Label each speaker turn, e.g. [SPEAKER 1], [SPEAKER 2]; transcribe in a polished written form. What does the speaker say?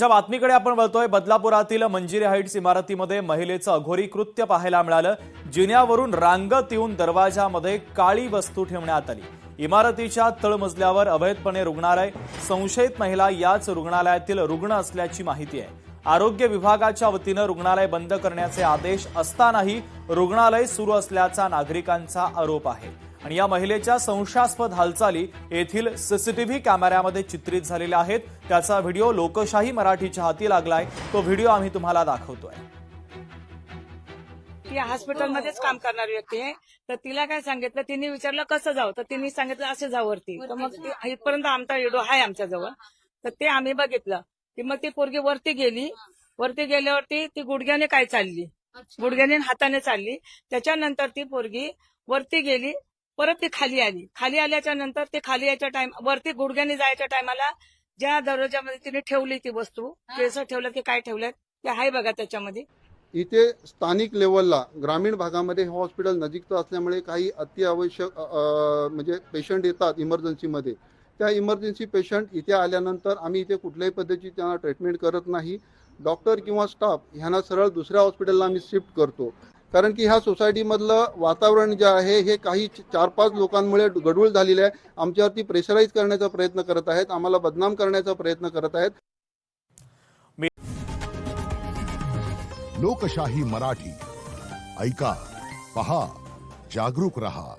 [SPEAKER 1] ज्या बातमीकडे आपण वळतोय, बदलापुरातील मंजिरी हाईट्स इमारतीमध्ये महिलेचं अघोरी कृत्य पाहायला मिळालं। जिन्यावरून रांगत येऊन दरवाजामध्ये काळी वस्तू ठेवण्यात आली। इमारतीच्या तळमजल्यावर अवैधपणे रुग्णालय, संशयित महिला याच रुग्णालयातील रुग्ण असल्याची माहिती आहे। आरोग्य विभागाच्या वतीनं रुग्णालय बंद करण्याचे आदेश असतानाही रुग्णालय सुरू असल्याचा नागरिकांचा आरोप आहे। आणि या महिलेच्या संशयास्पद हालचाली येथील सीसीटीव्ही कॅमेऱ्यामध्ये चित्रित झालेल्या आहेत। त्याचा व्हिडिओ लोकशाही मराठीच्या हाती लागलाय। तो व्हिडिओ आम्ही तुम्हाला दाखवतोय।
[SPEAKER 2] ती हॉस्पिटलमध्येच काम करणारी व्यक्ती आहे। तर तिला काय सांगितलं, तिने विचारलं कसं जाऊ, तर तिने सांगितलं असे जाऊ वरती। तर मग इथपर्यंत आमचा व्हिडिओ आहे आमच्या जवळ, तर ते आम्ही बघितलं की मग ती पोरगी वरती गेली। वरती गेल्यावरती ती गुडघ्याने काय चालली, गुडघ्याने हाताने चालली। त्याच्यानंतर ती पोरगी वरती गेली, परत ती खाली आली। खाली आल्याच्या नंतर ते खाली यायच्या टाइम वरती गुडघ्याने जायच्या टायमाला ज्या दरवाजामध्ये तिने ठेवली ती वस्तू, केस ठेवलं की काय ठेवलं ते आहे बघा त्याच्यामध्ये।
[SPEAKER 3] इथे स्थानिक लेवलला ग्रामीण भागामध्ये हे हॉस्पिटल नजीकचं असल्यामुळे काही अत्यावश्यक म्हणजे पेशंट येतात इमर्जन्सीमध्ये। त्या इमर्जन्सी पेशंट इथे आल्यानंतर आम्ही इथे कुठल्याही पद्धतीची त्यांना ट्रीटमेंट करत नाही। डॉक्टर किंवा स्टाफ ह्यांना सरळ दुसऱ्या हॉस्पिटलला आम्ही शिफ्ट करतो, कारण की ह्या सोसायटीमधलं वातावरण जे आहे हे काही 4-5 लोकांमुळे गढूळ झालेलं आहे। आमच्यावरती प्रेशराईज करण्याचा प्रयत्न करत आहेत, आम्हाला बदनाम करण्याचा प्रयत्न करत आहेत।
[SPEAKER 4] लोकशाही मराठी ऐका, पहा, जागरूक रहा।